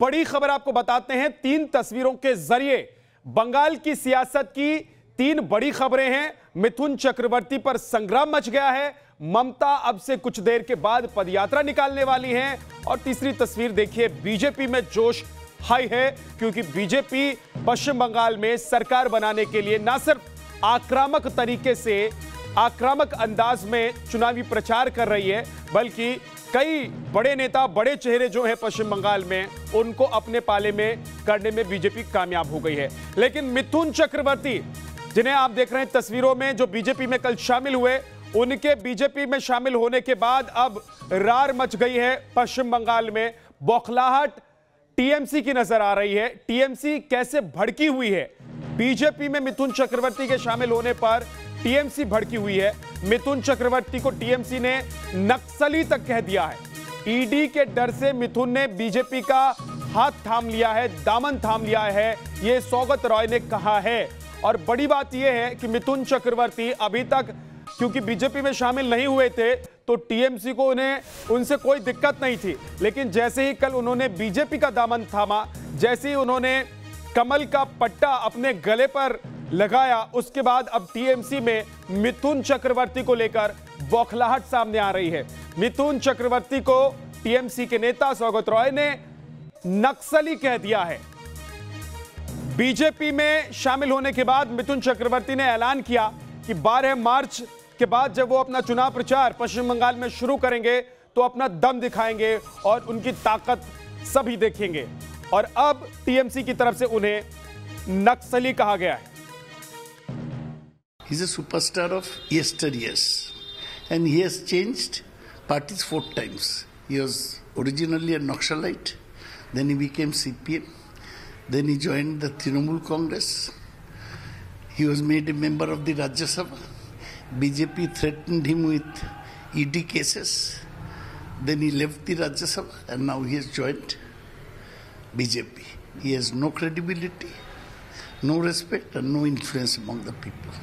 बड़ी खबर आपको बताते हैं। 3 तस्वीरों के जरिए बंगाल की सियासत की 3 बड़ी खबरें हैं। मिथुन चक्रवर्ती पर संग्राम मच गया है। ममता अब से कुछ देर के बाद पदयात्रा निकालने वाली हैं। और तीसरी तस्वीर देखिए, बीजेपी में जोश हाई है, क्योंकि बीजेपी पश्चिम बंगाल में सरकार बनाने के लिए न सिर्फ आक्रामक तरीके से, आक्रामक अंदाज में चुनावी प्रचार कर रही है, बल्कि कई बड़े नेता, बड़े चेहरे जो हैं पश्चिम बंगाल में, उनको अपने पाले में करने में बीजेपी कामयाब हो गई है। लेकिन मिथुन चक्रवर्ती, जिन्हें आप देख रहे हैं तस्वीरों में, जो बीजेपी में कल शामिल हुए, उनके बीजेपी में शामिल होने के बाद अब रार मच गई है पश्चिम बंगाल में। बौखलाहट टीएमसी की नजर आ रही है। टीएमसी कैसे भड़की हुई है? बीजेपी में मिथुन चक्रवर्ती के शामिल होने पर टीएमसी भड़की हुई है। मिथुन चक्रवर्ती को टीएमसी ने नक्सली तक कह दिया है। ईडी के डर से मिथुन ने बीजेपी का हाथ थाम लिया है, दामन थाम लिया है, यह सौगत रॉय ने कहा है। और बड़ी बात यह है कि मिथुन चक्रवर्ती अभी तक क्योंकि बीजेपी में शामिल नहीं हुए थे, तो टीएमसी को उनसे कोई दिक्कत नहीं थी। लेकिन जैसे ही कल उन्होंने बीजेपी का दामन थामा, जैसे ही उन्होंने कमल का पट्टा अपने गले पर लगाया, उसके बाद अब टीएमसी में मिथुन चक्रवर्ती को लेकर बौखलाहट सामने आ रही है। मिथुन चक्रवर्ती को टीएमसी के नेता सौगत रॉय ने नक्सली कह दिया है। बीजेपी में शामिल होने के बाद मिथुन चक्रवर्ती ने ऐलान किया कि 12 मार्च के बाद जब वो अपना चुनाव प्रचार पश्चिम बंगाल में शुरू करेंगे, तो अपना दम दिखाएंगे और उनकी ताकत सभी देखेंगे। और अब टीएमसी की तरफ से उन्हें नक्सली कहा गया है। He is a superstar of yesteryears, and he has changed parties 4 times. He was originally a Naxalite, then he became CPM, then he joined the Trinamool Congress. He was made a member of the Rajya Sabha. BJP threatened him with ED cases. Then he left the Rajya Sabha, and now he has joined BJP. He has no credibility, no respect, and no influence among the people.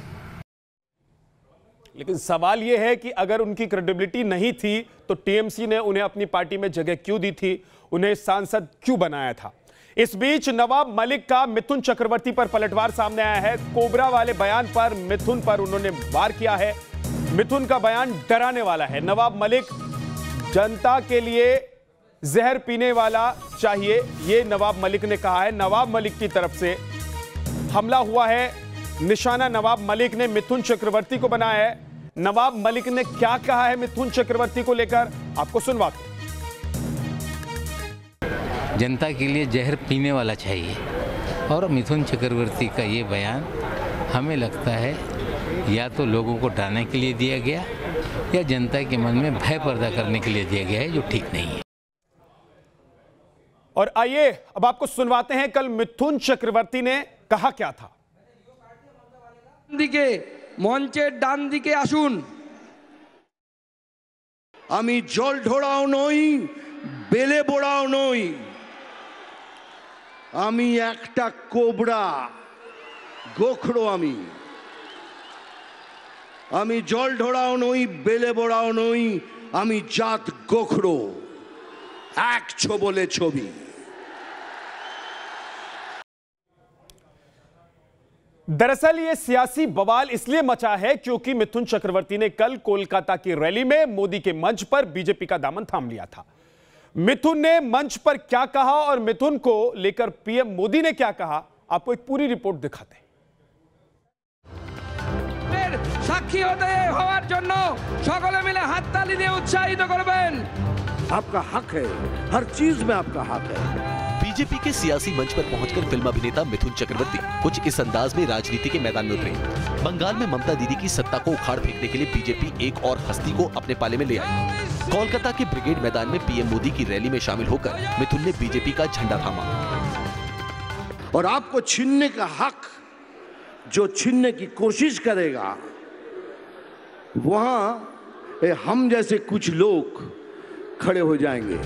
लेकिन सवाल यह है कि अगर उनकी credibility नहीं थी, तो टीएमसी ने उन्हें अपनी पार्टी में जगह क्यों दी थी, उन्हें सांसद क्यों बनाया था? इस बीच नवाब मलिक का मिथुन चक्रवर्ती पर पलटवार सामने आया है। कोबरा वाले बयान पर मिथुन पर उन्होंने वार किया है। मिथुन का बयान डराने वाला है। नवाब मलिक जनता के लिए जहर पीने वाला चाहिए, यह नवाब मलिक ने कहा है। नवाब मलिक की तरफ से हमला हुआ है, निशाना नवाब मलिक ने मिथुन चक्रवर्ती को बनाया है। नवाब मलिक ने क्या कहा है मिथुन चक्रवर्ती को लेकर, आपको सुनवाते हैं। जनता के लिए जहर पीने वाला चाहिए, और मिथुन चक्रवर्ती का ये बयान हमें लगता है या तो लोगों को डराने के लिए दिया गया, या जनता के मन में भय पैदा करने के लिए दिया गया है, जो ठीक नहीं है। और आइए अब आपको सुनवाते हैं कल मिथुन चक्रवर्ती ने कहा क्या था। দিকে মঞ্চের ডান দিকে আসুন। আমি জল ঢোড়াও নই, বেলে বোড়াও নই, আমি একটা কোবরা, গোখরো। আমি জল ঢোড়াও নই, বেলে বোড়াও নই, আমি জাত গোখরো, এক ছোবলে ছবি। दरअसल ये सियासी बवाल इसलिए मचा है क्योंकि मिथुन चक्रवर्ती ने कल कोलकाता की रैली में मोदी के मंच पर बीजेपी का दामन थाम लिया था। मिथुन ने मंच पर क्या कहा और मिथुन को लेकर पीएम मोदी ने क्या कहा, आपको एक पूरी रिपोर्ट दिखाते हैं। साक्षी होवार जन्नो सकले मिले हातताली दिए उत्साहित करबेन। आपका हक है, हर चीज में आपका हक है। बीजेपी के सियासी मंच पर पहुंचकर फिल्म अभिनेता मिथुन चक्रवर्ती कुछ इस अंदाज में राजनीति के मैदान में उतरे। बंगाल में ममता दीदी की सत्ता को उखाड़ फेंकने के लिए बीजेपी एक और हस्ती को अपने पाले में ले आई। कोलकाता के ब्रिगेड मैदान में पीएम मोदी की रैली में शामिल होकर मिथुन ने बीजेपी का झंडा थामा। और आपको छीनने का हक जो छीनने की कोशिश करेगा, वहां हम जैसे कुछ लोग खड़े हो जाएंगे।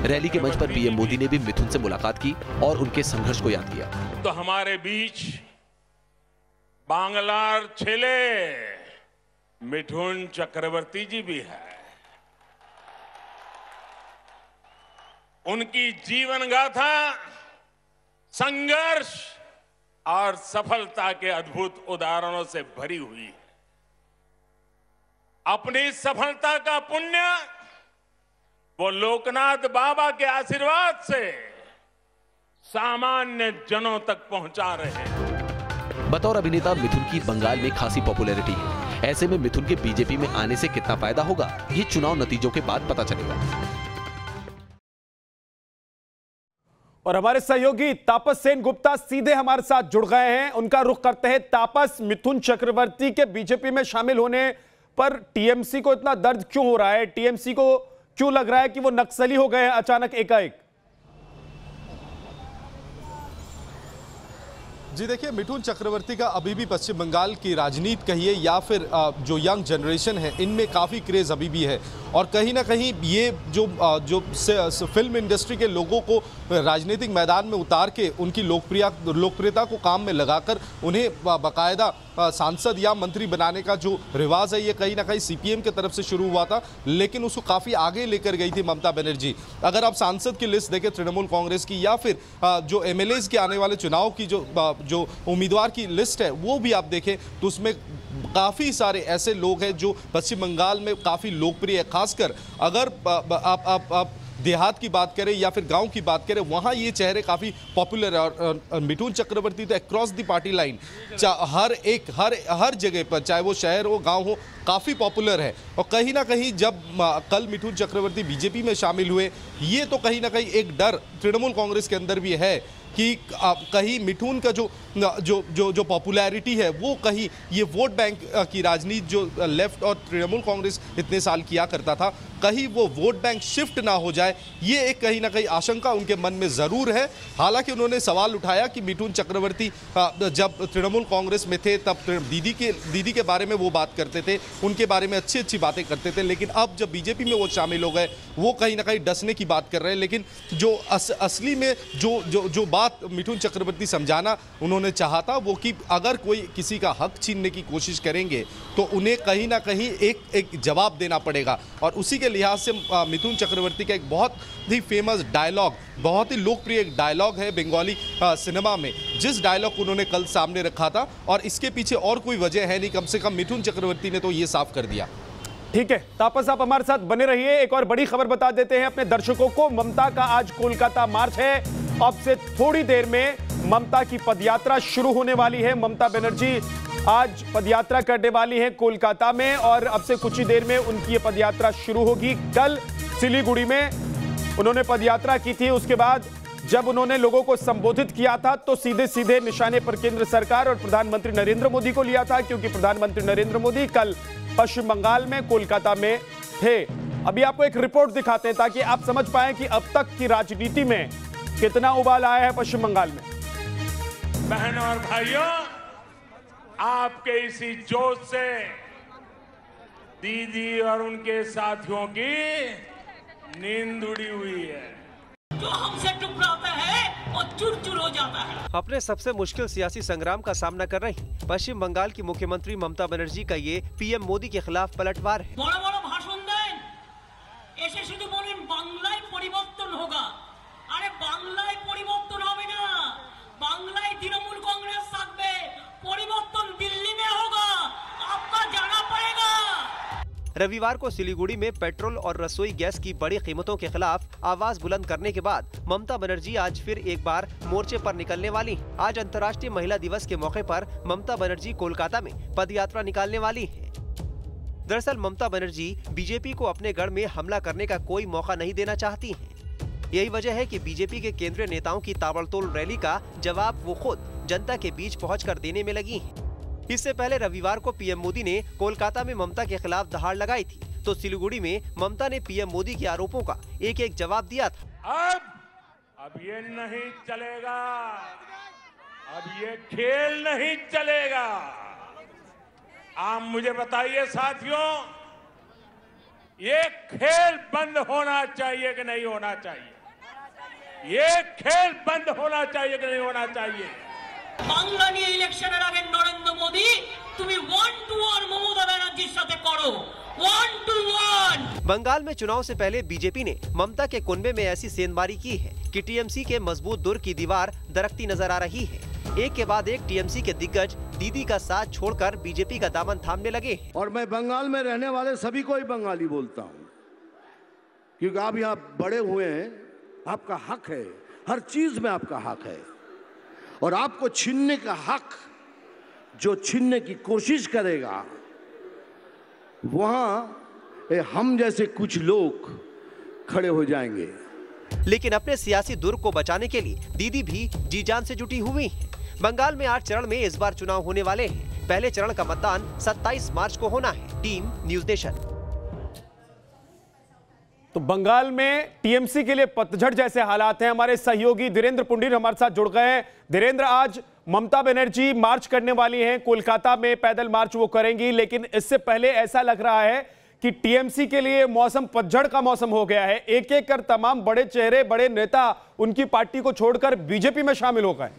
रैली के मंच पर पीएम मोदी ने भी मिथुन से मुलाकात की और उनके संघर्ष को याद किया। तो हमारे बीच बांग्लार छेले मिथुन चक्रवर्ती जी भी है। उनकी जीवन गाथा संघर्ष और सफलता के अद्भुत उदाहरणों से भरी हुई है। अपनी सफलता का पुण्य वो लोकनाथ बाबा के आशीर्वाद से सामान्य जनों तक पहुंचा रहे हैं। बतौर अभिनेता मिथुन की बंगाल में खासी पॉपुलैरिटी है। ऐसे में मिथुन के बीजेपी में आने से कितना फायदा होगा, ये चुनाव नतीजों के बाद पता चलेगा। और हमारे सहयोगी तापस सेन गुप्ता सीधे हमारे साथ जुड़ गए हैं। उनका रुख करते हैं। तापस, मिथुन चक्रवर्ती के बीजेपी में शामिल होने पर टीएमसी को इतना दर्द क्यों हो रहा है? टीएमसी को क्यों लग रहा है कि वो नक्सली हो गए हैं अचानक एकाएक? जी देखिए, मिथुन चक्रवर्ती का अभी भी पश्चिम बंगाल की राजनीति कहिए या फिर जो यंग जनरेशन है, इनमें काफ़ी क्रेज़ अभी भी है। और कहीं ना कहीं ये जो फिल्म इंडस्ट्री के लोगों को राजनीतिक मैदान में उतार के उनकी लोकप्रियता को काम में लगाकर उन्हें बाकायदा सांसद या मंत्री बनाने का जो रिवाज है, ये कहीं ना कहीं सीपीएम की तरफ से शुरू हुआ था, लेकिन उसको काफ़ी आगे लेकर गई थी ममता बनर्जी। अगर आप सांसद की लिस्ट देखें तृणमूल कांग्रेस की, या फिर जो एमएलएज के आने वाले चुनाव की जो उम्मीदवार की लिस्ट है वो भी आप देखें तो उसमें काफ़ी सारे ऐसे लोग हैं जो पश्चिम बंगाल में काफ़ी लोकप्रिय है। खासकर अगर आप देहात की बात करें या फिर गांव की बात करें, वहां ये चेहरे काफ़ी पॉपुलर है। और मिथुन चक्रवर्ती तो अक्रॉस द पार्टी लाइन हर जगह पर, चाहे वो शहर हो गांव हो, काफ़ी पॉपुलर है। और कहीं ना कहीं जब कल मिथुन चक्रवर्ती बीजेपी में शामिल हुए, ये तो कहीं ना कहीं एक डर तृणमूल कांग्रेस के अंदर भी है कि कहीं मिथुन का जो पॉपुलैरिटी है वो कहीं ये वोट बैंक की राजनीति जो लेफ्ट और तृणमूल कांग्रेस इतने साल किया करता था, कहीं वो वोट बैंक शिफ्ट ना हो जाए, ये एक कहीं ना कहीं आशंका उनके मन में ज़रूर है। हालांकि उन्होंने सवाल उठाया कि मिथुन चक्रवर्ती जब तृणमूल कांग्रेस में थे तब दीदी के बारे में वो बात करते थे, उनके बारे में अच्छी बातें करते थे, लेकिन अब जब बीजेपी में वो शामिल हो गए वो कहीं ना कहीं डसने की बात कर रहे हैं। लेकिन जो असली में जो बात मिथुन चक्रवर्ती समझाना उन्होंने चाहा था वो कि अगर कोई किसी का हक छीनने की कोशिश करेंगे तो उन्हें कहीं ना कहीं एक जवाब देना पड़ेगा। और उसी के लिहाज से मिथुन चक्रवर्ती का एक बहुत ही फेमस डायलॉग, बहुत ही लोकप्रिय एक डायलॉग है बंगाली सिनेमा में, जिस डायलॉग को उन्होंने कल सामने रखा था। और इसके पीछे और कोई वजह है नहीं, कम से कम मिथुन चक्रवर्ती ने तो ये साफ कर दिया। ठीक है तापस, आप हमारे साथ बने रहिए। एक और बड़ी खबर बता देते हैं अपने दर्शकों को। ममता का आज कोलकाता मार्च है। अब से थोड़ी देर में ममता की पदयात्रा शुरू होने वाली है। ममता बनर्जी आज पदयात्रा करने वाली है कोलकाता में और अब से कुछ ही देर में उनकी ये पदयात्रा शुरू होगी। कल सिलीगुड़ी में उन्होंने पदयात्रा की थी। उसके बाद जब उन्होंने लोगों को संबोधित किया था तो सीधे निशाने पर केंद्र सरकार और प्रधानमंत्री नरेंद्र मोदी को लिया था, क्योंकि प्रधानमंत्री नरेंद्र मोदी कल पश्चिम बंगाल में कोलकाता में थे। अभी आपको एक रिपोर्ट दिखाते हैं ताकि आप समझ पाएं कि अब तक की राजनीति में कितना उबाल आया है पश्चिम बंगाल में। बहनों और भाइयों, आपके इसी जोश से दीदी और उनके साथियों की नींद उड़ी हुई है। जो हमसे टकराता है वो चूर-चूर हो जाता है। अपने सबसे मुश्किल सियासी संग्राम का सामना कर रही पश्चिम बंगाल की मुख्यमंत्री ममता बनर्जी का ये पीएम मोदी के खिलाफ पलटवार है। बड़ा बड़ा भाषण दें, ऐसे शुद्ध बोलें बांग्लाय परिवर्तन होगा। अरे बांग्लाय परिवर्तन होगा ना, बांग्लाय तृणमूल कांग्रेस থাকবে, परिवर्तन दिल्ली में होगा, आपका जाना पड़ेगा। रविवार को सिलीगुड़ी में पेट्रोल और रसोई गैस की बड़ी कीमतों के खिलाफ आवाज बुलंद करने के बाद ममता बनर्जी आज फिर एक बार मोर्चे पर निकलने वाली। आज अंतर्राष्ट्रीय महिला दिवस के मौके पर ममता बनर्जी कोलकाता में पदयात्रा निकालने वाली है। दरअसल ममता बनर्जी बीजेपी को अपने गढ़ में हमला करने का कोई मौका नहीं देना चाहती हैं। यही वजह है कि बीजेपी के केंद्रीय नेताओं की ताबड़तोड़ रैली का जवाब वो खुद जनता के बीच पहुंचकर देने में लगी हैं। इससे पहले रविवार को पीएम मोदी ने कोलकाता में ममता के खिलाफ दहाड़ लगाई थी, तो सिलीगुड़ी में ममता ने पीएम मोदी के आरोपों का एक जवाब दिया था। अब ये नहीं चलेगा, अब ये खेल नहीं चलेगा। आप मुझे बताइए साथियों, ये खेल बंद होना चाहिए कि नहीं होना चाहिए? ये खेल बंद होना चाहिए कि नहीं होना चाहिए? বাংলা নিয়ে ইলেকশনের আগে নরেন্দ্র মোদী তুমি 1-to-1 মমতা ব্যানার্জির সাথে করো, 1-to-1। बंगाल में चुनाव से पहले बीजेपी ने ममता के कुनबे में ऐसी सेंधमारी की है कि टीएमसी के मजबूत दुर की दीवार दरकती नजर आ रही है। एक के बाद एक टीएमसी के दिग्गज दीदी का साथ छोड़कर बीजेपी का दामन थामने लगे। और मैं बंगाल में रहने वाले सभी को ही बंगाली बोलता हूँ, क्योंकि आप यहाँ बड़े हुए हैं, आपका हक है, हर चीज में आपका हक है, और आपको छीनने का हक जो छीनने की कोशिश करेगा, वहां हम जैसे कुछ लोग खड़े हो जाएंगे। लेकिन अपने सियासी दुर्ग को बचाने के लिए दीदी भी जी जान से जुटी हुई हैं। बंगाल में 8 चरण में इस बार चुनाव होने वाले हैं। पहले चरण का मतदान 27 मार्च को होना है। Team news nation. तो बंगाल में टीएमसी के लिए पतझड़ जैसे हालात हैं। हमारे सहयोगी धीरेन्द्र पुंडीर हमारे साथ जुड़ गए हैं। धीरेन्द्र, आज ममता बनर्जी मार्च करने वाली हैं, कोलकाता में पैदल मार्च वो करेंगी, लेकिन इससे पहले ऐसा लग रहा है कि टीएमसी के लिए मौसम पतझड़ का मौसम हो गया है। एक एक कर तमाम बड़े चेहरे, बड़े नेता उनकी पार्टी को छोड़कर बीजेपी में शामिल हो गए।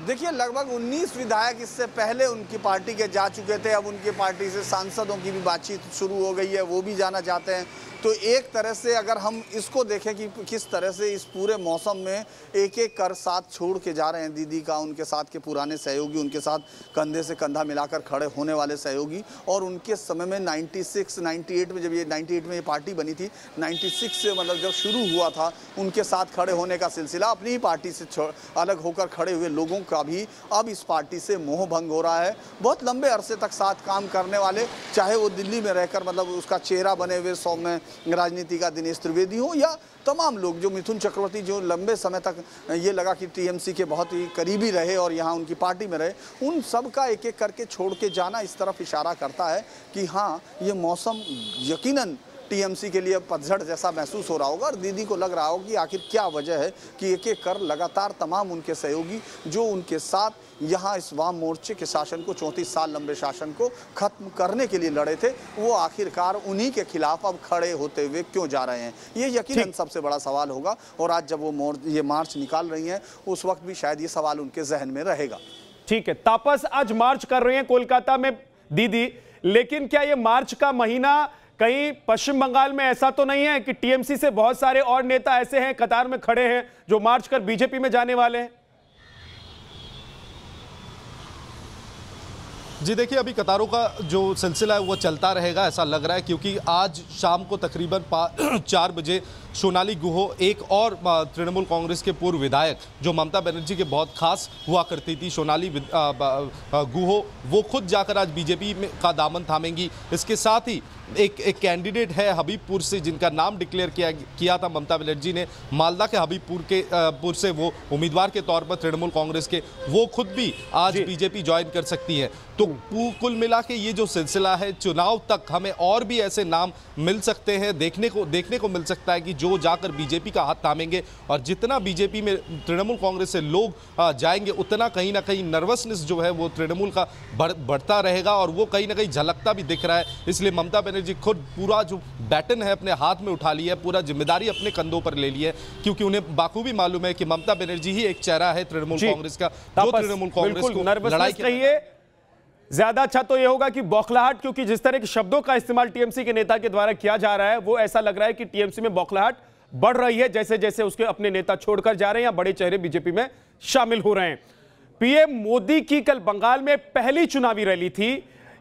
देखिए, लगभग 19 विधायक इससे पहले उनकी पार्टी के जा चुके थे। अब उनकी पार्टी से सांसदों की भी बातचीत शुरू हो गई है, वो भी जाना चाहते हैं। तो एक तरह से अगर हम इसको देखें कि किस तरह से इस पूरे मौसम में एक एक कर साथ छोड़ के जा रहे हैं दीदी का, उनके साथ के पुराने सहयोगी, उनके साथ कंधे से कंधा मिलाकर खड़े होने वाले सहयोगी, और उनके समय में 98 में, जब ये 98 में ये पार्टी बनी थी, 96 से मतलब जब शुरू हुआ था, उनके साथ खड़े होने का सिलसिला, अपनी ही पार्टी से अलग होकर खड़े हुए लोगों का भी अब इस पार्टी से मोह भंग हो रहा है। बहुत लंबे अरसे तक साथ काम करने वाले, चाहे वो दिल्ली में रहकर मतलब उसका चेहरा बने हुए सौम्य राजनीति का दिनेश त्रिवेदी हो, या तमाम लोग जो मिथुन चक्रवर्ती, जो लंबे समय तक ये लगा कि टीएमसी के बहुत ही करीबी रहे और यहाँ उनकी पार्टी में रहे, उन सब का एक एक करके छोड़ के जाना इस तरफ इशारा करता है कि हाँ, ये मौसम यकीनन टीएमसी के लिए पतझड़ जैसा महसूस हो रहा होगा। और दीदी को लग रहा होगा कि आखिर क्या वजह है कि एक एक कर लगातार तमाम उनके सहयोगी जो उनके साथ यहाँ इस वाम मोर्चे के शासन को, 34 साल लंबे शासन को खत्म करने के लिए लड़े थे, वो आखिरकार उन्हीं के खिलाफ अब खड़े होते हुए क्यों जा रहे हैं, ये यकीनन सबसे बड़ा सवाल होगा। और आज जब वो ये मार्च निकाल रही हैं, उस वक्त भी शायद ये सवाल उनके जहन में रहेगा। ठीक है, तापस आज मार्च कर रही हैं कोलकाता में दीदी, लेकिन क्या ये मार्च का महीना कहीं पश्चिम बंगाल में ऐसा तो नहीं है कि टीएमसी से बहुत सारे और नेता ऐसे हैं कतार में खड़े हैं जो मार्च कर बीजेपी में जाने वाले हैं? जी देखिए, अभी कतारों का जो सिलसिला है वो चलता रहेगा ऐसा लग रहा है, क्योंकि आज शाम को तकरीबन 4 बजे सोनाली गुहो, एक और तृणमूल कांग्रेस के पूर्व विधायक जो ममता बनर्जी के बहुत खास हुआ करती थी, सोनाली गुहो, वो खुद जाकर आज बीजेपी में का दामन थामेंगी। इसके साथ ही एक कैंडिडेट है हबीबपुर से, जिनका नाम डिक्लेयर किया था ममता बनर्जी ने, मालदा के हबीबपुर से वो उम्मीदवार के तौर पर तृणमूल कांग्रेस के, वो खुद भी आज बीजेपी ज्वाइन कर सकती है। तो कुल मिला के ये जो सिलसिला है, चुनाव तक हमें और भी ऐसे नाम मिल सकते हैं, देखने को मिल सकता है कि जो जाकर बीजेपी का हाथ थामेंगे। और जितना बीजेपी में तृणमूल कांग्रेस से लोग जाएंगे, उतना कहीं ना कहीं नर्वसनेस जो है वो तृणमूल का बढ़ता रहेगा, और वो कहीं ना कहीं झलकता भी दिख रहा है। इसलिए ममता बनर्जी खुद पूरा जो बैटन है अपने हाथ में उठा लिया है, पूरा जिम्मेदारी अपने कंधों पर ले ली है, क्योंकि उन्हें बाखूबी मालूम है कि ममता बनर्जी ही एक चेहरा है तृणमूल कांग्रेस का, जो तृणमूल कांग्रेस को लड़ाई के ज्यादा अच्छा तो यह होगा कि बौखलाहट, क्योंकि जिस तरह के शब्दों का इस्तेमाल टीएमसी के नेता के द्वारा किया जा रहा है, वो ऐसा लग रहा है कि टीएमसी में बौखलाहट बढ़ रही है जैसे जैसे उसके अपने नेता छोड़कर जा रहे हैं या बड़े चेहरे बीजेपी में शामिल हो रहे हैं। पीएम मोदी की कल बंगाल में पहली चुनावी रैली थी।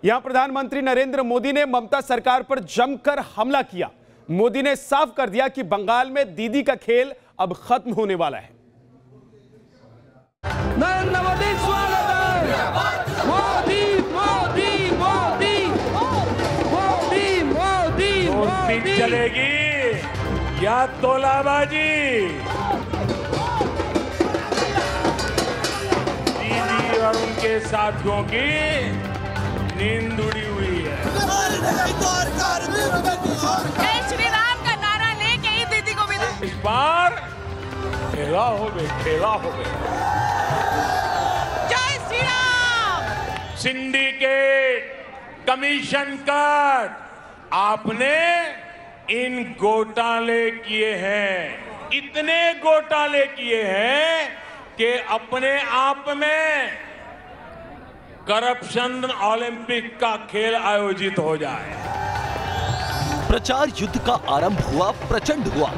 यहां प्रधानमंत्री नरेंद्र मोदी ने ममता सरकार पर जमकर हमला किया। मोदी ने साफ कर दिया कि बंगाल में दीदी का खेल अब खत्म होने वाला है। नरेंद्र मोदी स्वागत है। मोदी मोदी मोदी मोदी मोदी मोदी चलेगी या तोलाबाजी? दीदी और उनके साथियों की नींद उड़ी हुई है। जय श्री राम का नारा लेके ही दीदी को मिला। इस बार खेला हो गए। जय Shri Ram. Syndicate, commission cut, आपने इन घोटाले किए हैं, इतने घोटाले किए हैं कि अपने आप में करप्शन ओलंपिक का खेल आयोजित हो जाए। प्रचार युद्ध का आरंभ हुआ, प्रचंड हुआ।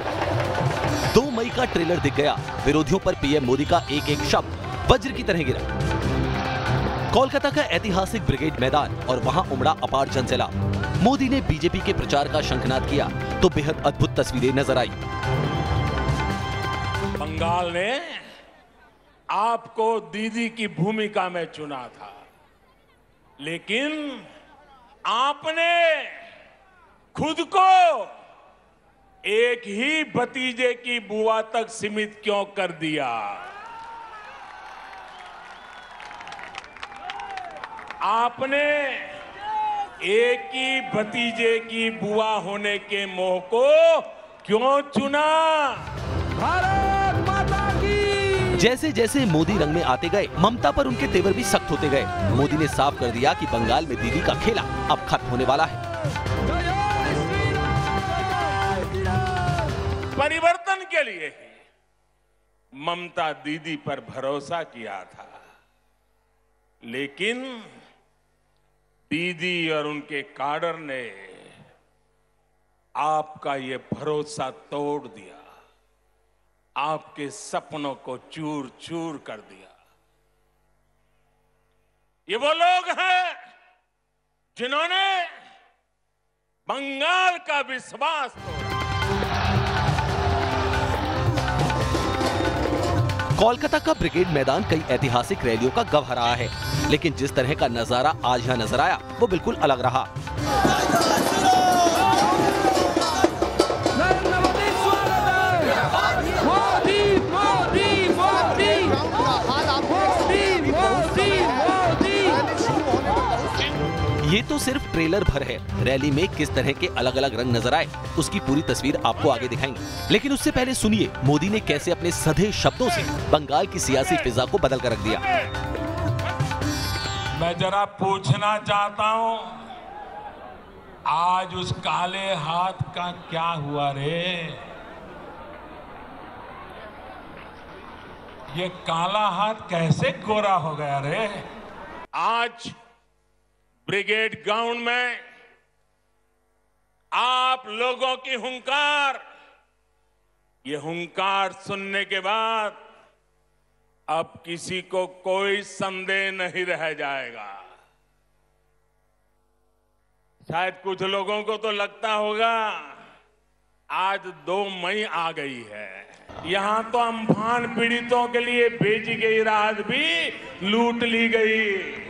2 मई का ट्रेलर दिख गया। विरोधियों पर पीएम मोदी का एक एक शब्द वज्र की तरह गिरा। कोलकाता का ऐतिहासिक ब्रिगेड मैदान और वहां उमड़ा अपार जनसैलाब। मोदी ने बीजेपी के प्रचार का शंखनाद किया तो बेहद अद्भुत तस्वीरें नजर आई। बंगाल ने आपको दीदी की भूमिका में चुना था, लेकिन आपने खुद को एक ही भतीजे की बुआ तक सीमित क्यों कर दिया? आपने एक ही भतीजे की बुआ होने के मोह को क्यों चुना? भारत माता की। जैसे जैसे मोदी रंग में आते गए, ममता पर उनके तेवर भी सख्त होते गए। मोदी ने साफ कर दिया कि बंगाल में दीदी का खेला अब खत्म होने वाला है। परिवर्तन के लिए ही ममता दीदी पर भरोसा किया था, लेकिन दीदी और उनके काडर ने आपका ये भरोसा तोड़ दिया, आपके सपनों को चूर चूर कर दिया। ये वो लोग हैं जिन्होंने बंगाल का विश्वास तोड़ा। कोलकाता का ब्रिगेड मैदान कई ऐतिहासिक रैलियों का गवाह रहा है, लेकिन जिस तरह का नजारा आज यहाँ नजर आया वो बिल्कुल अलग रहा। ये तो सिर्फ ट्रेलर भर है। रैली में किस तरह के अलग अलग रंग नजर आए उसकी पूरी तस्वीर आपको आगे दिखाएंगे, लेकिन उससे पहले सुनिए मोदी ने कैसे अपने सधे शब्दों से बंगाल की सियासी फिजा को बदल कर रख दिया। मैं जरा पूछना चाहता हूं, आज उस काले हाथ का क्या हुआ रे? ये काला हाथ कैसे गोरा हो गया रे? आज ब्रिगेड ग्राउंड में आप लोगों की हुंकार, ये हुंकार सुनने के बाद अब किसी को कोई संदेह नहीं रह जाएगा। शायद कुछ लोगों को तो लगता होगा आज 2 मई आ गई है, यहां तो अम्फान पीड़ितों के लिए भेजी गई राहत भी लूट ली गई।